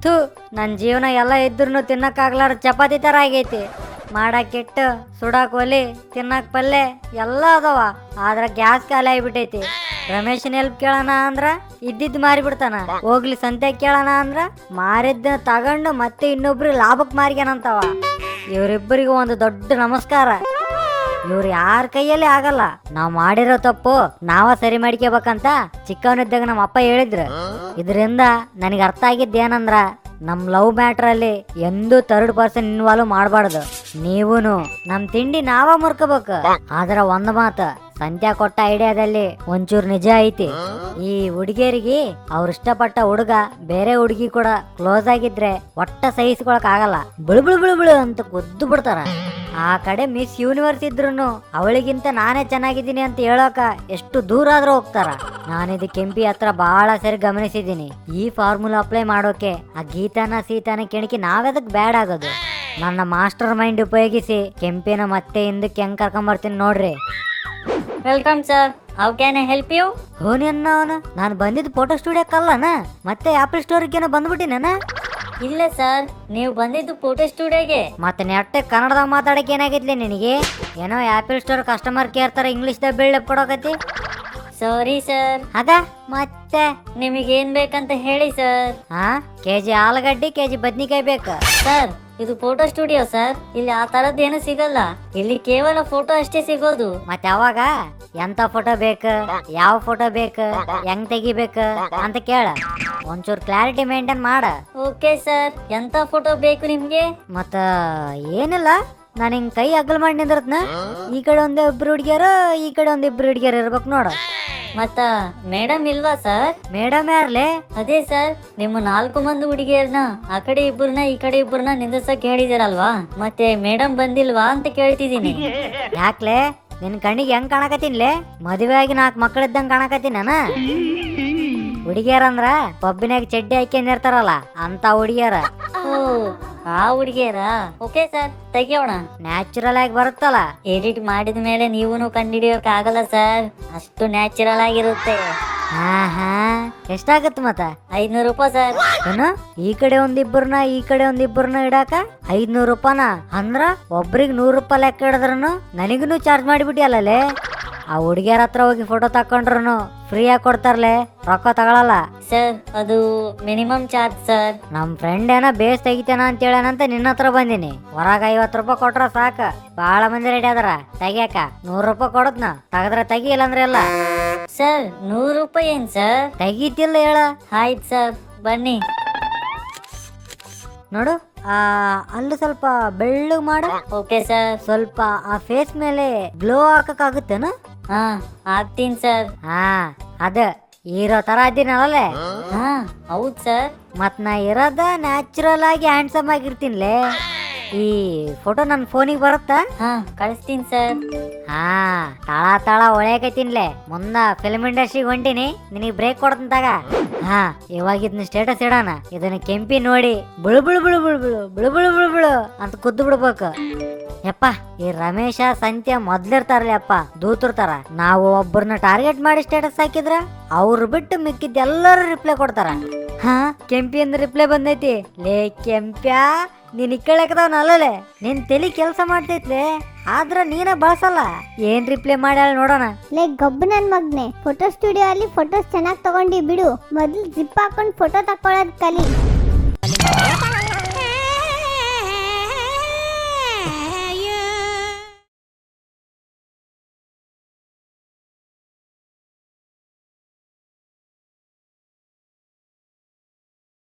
ಥೂ, ನನ್ನ ಜೀವನ ಎಲ್ಲ ಇದ್ರೂ ತಿನ್ನಕ್ಕಾಗ್ಲಾರ ಚಪಾತಿ ಥರ ಆಗೈತಿ. ಮಾಡಕ್ಕೆ ಇಟ್ಟು ಸುಡಾಕ್ ಒಲಿ, ತಿನ್ನಕ್ ಪಲ್ಯ ಎಲ್ಲ ಅದಾವ, ಆದ್ರ ಗ್ಯಾಸ್ ಖಾಲಿ ಆಗಿಬಿಟ್ಟೈತಿ. ರಮೇಶನ್ ಹೆಲ್ಪ್ ಕೇಳೋಣ ಅಂದ್ರ ಇದ್ದಿದ್ದು ಮಾರಿಬಿಡ್ತಾನ. ಹೋಗ್ಲಿ ಸಂತೆ ಕೇಳೋಣ ಅಂದ್ರ ಮಾರಿದ್ದ ತಗೊಂಡು ಮತ್ತೆ ಇನ್ನೊಬ್ರಿಗೆ ಲಾಭಕ್ಕೆ ಮಾರಿಗ್ಯಾನಂತವ. ಇವರಿಬ್ಬರಿಗೂ ಒಂದು ದೊಡ್ಡ ನಮಸ್ಕಾರ. ಇವ್ರು ಯಾರ ಕೈಯಲ್ಲಿ ಆಗಲ್ಲ. ನಾವ್ ಮಾಡಿರೋ ತಪ್ಪು ನಾವ ಸರಿ ಮಾಡ್ಕೋಬೇಕಂತ ಚಿಕ್ಕವನಿದ್ದಾಗ ನಮ್ಮ ಅಪ್ಪ ಹೇಳಿದ್ರು. ಇದರಿಂದ ನನಗೆ ಅರ್ಥ ಆಗಿದ್ದೇನಂದ್ರ, ನಮ್ ಲವ್ ಮ್ಯಾಟ್ರ್ ಅಲ್ಲಿ ಎಂದೂ ಥರ್ಡ್ ಪರ್ಸನ್ ಇನ್ವಾಲ್ವ್ ಮಾಡಬಾರ್ದು. ನೀವೂನು ನಮ್ ತಿಂಡಿ ನಾವ ಮುರ್ಕೋಬೇಕು. ಆದ್ರ ಒಂದ್ ಮಾತು, ಸಂತ್ಯಾ ಕೊಟ್ಟ ಐಡಿಯಾದಲ್ಲಿ ಒಂಚೂರು ನಿಜ ಐತಿ. ಈ ಹುಡುಗಿಯರಿಗೆ ಅವ್ರ ಇಷ್ಟಪಟ್ಟ ಹುಡುಗ ಬೇರೆ ಹುಡುಗಿ ಕೂಡ ಕ್ಲೋಸ್ ಆಗಿದ್ರೆ ಒಟ್ಟ ಸಹಿಸ್ಕೊಳಕ್ ಆಗಲ್ಲ. ಬಿಳು ಅಂತ ಗುದ್ದು ಬಿಡ್ತಾರ. ಆ ಕಡೆ ಮಿಸ್ ಯೂನಿವರ್ಸ್ ಇದ್ರು ಅವಳಿಗಿಂತ ನಾನೇ ಚೆನ್ನಾಗಿದ್ದೀನಿ ಅಂತ ಹೇಳೋಕ ಎಷ್ಟು ದೂರ ಆದ್ರೂ ಹೋಗ್ತಾರ. ನಾನಿದು ಕೆಂಪಿ ಹತ್ರ ಬಹಳ ಸರಿ ಗಮನಿಸಿದ್ದೀನಿ. ಈ ಫಾರ್ಮುಲಾ ಅಪ್ಲೈ ಮಾಡೋಕೆ ಆ ಗೀತಾನ ಸೀತಾನ ಕೆಣಕಿ ನಾವೆದಕ್ ಬ್ಯಾಡ್ ಆಗೋದು. ನನ್ನ ಮಾಸ್ಟರ್ ಮೈಂಡ್ ಉಪಯೋಗಿಸಿ ಕೆಂಪಿನ ಮತ್ತೆ ಹಿಂದಕ್ಕೆ ಹೆಂಗ್ ಕರ್ಕೊಂಬರ್ತೀನಿ ನೋಡ್ರಿ. Welcome sir, how can I help you? ಅವನು ನಾನು ಬಂದಿದ್ದು ಫೋಟೋ ಸ್ಟುಡಿಯೋಕ್ಕಲ್ಲನ, ಮತ್ತೆ ಆಪಲ್ ಸ್ಟೋರಿಗೇನೋ ಬಂದ್ಬಿಟ್ಟಿನ. ಇಲ್ಲ ಸರ್, ನೀವು ಬಂದಿದ್ದು ಫೋಟೋ ಸ್ಟುಡಿಯೋಗೆ. ಮತ್ತೆ ನೆಟ್ಟೆ ಕನ್ನಡದಾಗ ಮಾತಾಡಕ್ಕೆ ಏನಾಗಿದ್ಲಿ ನಿನಗೆ? ಏನೋ ಆಪಲ್ ಸ್ಟೋರ್ ಕಸ್ಟಮರ್ ಕೇರ್ ತರ ಇಂಗ್ಲಿಷ್ದಾಗ ಬಿಲ್ಡಪ್ ಕೊಡೋಕತಿ. Sorry sir. ಅದ ಮತ್ತೆ ನಿಮಗೇನ್ ಬೇಕಂತ ಹೇಳಿ ಸರ್. ಕೆಜಿ ಆಲೂಗಡ್ಡಿ, ಕೆಜಿ ಬದ್ನಿಕಾಯಿ ಬೇಕು ಸರ್. ಇದು ಫೋಟೋ ಸ್ಟುಡಿಯೋ ಸರ್, ಇಲ್ಲಿ ಆ ತರದ್ದು ಏನು ಸಿಗಲ್ಲ. ಇಲ್ಲಿ ಕೇವಲ ಫೋಟೋ ಅಷ್ಟೇ ಸಿಗೋದು. ಮತ್ತೆ ಅವಾಗ ಎಂತ ಫೋಟೋ ಬೇಕು, ಯಾವ ಫೋಟೋ ಬೇಕು, ಹೆಂಗ್ ತೆಗಿಬೇಕು ಅಂತ ಕೇಳ. ಒಂಚೂರು ಕ್ಲಾರಿಟಿ ಮೇಂಟೈನ್ ಮಾಡ. ಓಕೆ ಸರ್, ಎಂತ ಫೋಟೋ ಬೇಕು ನಿಮ್ಗೆ? ಮತ್ತ ಏನಿಲ್ಲ, ನಾನು ಹಿಂಗ್ ಕೈ ಅಗಲ್ ಮಾಡಿ ನಿಂದ್ರತ್ನ, ಈ ಕಡೆ ಒಂದ್ ಇಬ್ರು ಹುಡುಗಿಯರು, ಈ ಕಡೆ ಒಂದ್ ಇಬ್ರು ಹುಡುಗಿಯರು ಇರ್ಬೇಕು ನೋಡ. ಮತ್ತ ಮೇಡಮ್ ಇಲ್ವಾ ಸರ್? ಮೇಡಮ್ ಯಾರ್ಲೆ? ಅದೇ ಸರ್, ನಿಮ್ಮ 4 ಮಂದಿ ಹುಡುಗಿಯರ್ನ ಆ ಕಡೆ ಇಬ್ಬರನ್ನ ಈ ಕಡೆ ಇಬ್ಬರನ್ನ ನಿಂದ್ರಸಕ್ ಹೇಳಿದಿರಲ್ವಾ, ಮತ್ತೆ ಮೇಡಮ್ ಬಂದಿಲ್ವಾ ಅಂತ ಕೇಳ್ತಿದೀನಿ. ಯಾಕ್ಲೆ, ನಿನ್ ಕಣ್ಣಿಗೆ ಹೆಂಗ್ ಕಾಣಕತ್ತೀನ್ಲೆ? ಮದುವೆ ಆಗಿ 4 ಮಕ್ಕಳಿದ್ದಂಗ್ ಕಾಣಕತ್ತೀನಿ ನಾನ. ಹುಡುಗಿಯರಂದ್ರ ಪಬ್ಬಿನಾಗ ಚಡ್ಡಿ ಹಾಕ್ಯಂದಿರ್ತಾರಲ್ಲ ಅಂತ ಹುಡುಗಿಯರ. ಓ, ಆ ಹುಡುಗಿಯರ. Okay sir, ತೆಗಿಯೋಣ. ನ್ಯಾಚುರಲ್ ಆಗಿ ಬರುತ್ತಲ್ಲ. ಎಡಿಟ್ ಮಾಡಿದ ಮೇಲೆ ನೀವೂನು ಕಂಡಿಡಿಯೋಕ್ ಆಗಲ್ಲ ಸರ್, ಅಷ್ಟು ನ್ಯಾಚುರಲ್ ಆಗಿರುತ್ತೆ. ಎಷ್ಟಾಗತ್ತ ಮತ್ತ? 500 ರೂಪಾಯಿ ಸರ್. ಏನು, ಈ ಕಡೆ ಒಂದಿಬ್ಬರನ್ನ ಈ ಕಡೆ ಒಂದಿಬ್ಬರನ್ನ ಇಡಾಕ 500 ರೂಪಾಯಿನ? ಅಂದ್ರ ಒಬ್ರಿಗೆ 100 ರೂಪಾಯಿ ಲೆಕ್ಕ ಹಿಡಿದ್ರೂ ನನಗೂ ಚಾರ್ಜ್ ಮಾಡಿಬಿಟ್ಟಿಯಲ್ಲೇ. ಆ ಹುಡುಗಿಯರ ಹತ್ರ ಹೋಗಿ ಫೋಟೋ ತಕೊಂಡ್ರು ಫ್ರೀ ಆಗಿ ಕೊಡ್ತಾರಲೆ, ರೊಕ್ಕ ತಗೊಳಲ್ಲ ಸರ್. ಅದು ಮಿನಿಮಮ್ ಚಾರ್ಜ್ ಸರ್. ನಮ್ ಫ್ರೆಂಡ್ ಏನೋ ಬೇಸ್ ತೆಗಿತಾನ ಅಂತ ಹೇಳನಂತ ನಿನ್ನ ಹತ್ರ ಬಂದಿನಿ. ಹೊರಗ 50 ರೂಪಾಯಿ ಕೊಟ್ರ ಸಾಕ, ಬಹಳ ಮಂದಿ ರೆಡಿ ಅದಾರ ತೆಗಿಯಾಕ. 100 ರೂಪಾಯಿ ಕೊಡತ್ನ, ತಗದ್ರ ತೆಗಿ, ಇಲ್ಲಂದ್ರೆ ಇಲ್ಲ. ಸರ್ 100 ರೂಪಾಯಿ ಏನ್ ಸರ್? ತೆಗಿತಿಲ್ಲ ಹೇಳ. ಆಯ್ತು ಸರ್, ಬನ್ನಿ. ನೋಡು, ಅಲ್ಲಿ ಸ್ವಲ್ಪ ಬೆಳ್ಳಗ್ ಮಾಡು. Okay sir. ಸ್ವಲ್ಪ ಆ ಫೇಸ್ ಮೇಲೆ ಗ್ಲೋ ಹಾಕಕ್ಕಾಗುತ್ತೇನ? ಹಾ, ಆಗ್ತೀನಿ ಸರ್. ಅದ ಹೀರೋ ತರ ಇದ್ದೀನಲ್ಲೇ. ಹೌದ್ ಸರ್. ಮತ್ ನಾ ಇರೋದ ನ್ಯಾಚುರಲ್ ಆಗಿ ಹ್ಯಾಂಡ್ಸಮ್ ಆಗಿರ್ತೀನಿಲೇ. ಈ ಫೋಟೋ ನನ್ನ ಫೋನಿಗೆ ಬರುತ್ತಾ? ಕಳಿಸ್ತೀನಿ ಸರ್. ತಳ ಒಳ್ಳೆಕೈತಿನ್ಲೆ. ಮುಂದ ಫಿಲ್ಮ್ ಇಂಡಸ್ಟ್ರಿಗೆ ಹೊಂಟಿನಿ, ನಿನಗೆ ಬ್ರೇಕ್ ಕೊಡ್ತೀನಿ ತಗ. ಇವಾಗ ಇದನ್ನ ಸ್ಟೇಟಸ್ ಇಡೋಣ. ಇದನ್ನ ಕೆಂಪಿ ನೋಡಿ ಬಿಳು ಬಿಳು ಬಿಳು ಬಿಳು ಬಿಳು ಬಿಳು ಬಿಳು ಬಿಳು ಬಿಳು ಅಂತ ಕುದ್ದು ಬಿಡ್ಬೇಕು. ಯಪ್ಪ, ಈ ರಮೇಶ ಸಂತ್ಯಾ ಮೊದ್ಲಿರ್ತಾರಲ್ಲ ಅಪ್ಪ, ದೂತಿರ್ತಾರ. ನಾವು ಒಬ್ಬರನ್ನ ಟಾರ್ಗೆಟ್ ಮಾಡಿ ಸ್ಟೇಟಸ್ ಹಾಕಿದ್ರ ಅವ್ರು ಬಿಟ್ಟು ಮಿಕ್ಕಿದ್ ಎಲ್ಲರೂ ರಿಪ್ಲೈ ಕೊಡ್ತಾರ. ಕೆಂಪಿ ಅಂದ್ ರಿಪ್ಲೈ ಬಂದೈತಿ. ಲೇ ಕೆಂಪ್ಯಾ, ನೀನ್ ಇಕ್ಕಳಕದವನಲ್ಲೇ, ನಿನ್ ತಲಿ ಕೆಲಸ ಮಾಡ್ತೈತ್ಲೆ, ಆದ್ರ ನೀನ ಬಳಸಲ್ಲ. ಏನ್ ರಿಪ್ಲೈ ಮಾಡ್ಯಾಳ ನೋಡೋಣ. ಲೇ ಗಬ್ಬು ನನ್ ಮಗ್ನೆ, ಫೋಟೋ ಸ್ಟುಡಿಯೋ ಅಲ್ಲಿ ಫೋಟೋಸ್ ಚೆನ್ನಾಗಿ ತಗೊಂಡಿ ಬಿಡು. ಮೊದ್ಲು ಜಿಪ್ ಹಾಕೊಂಡ್ ಫೋಟೋ ತಕೊಳ್ಳೋದ್ ಕಲಿ.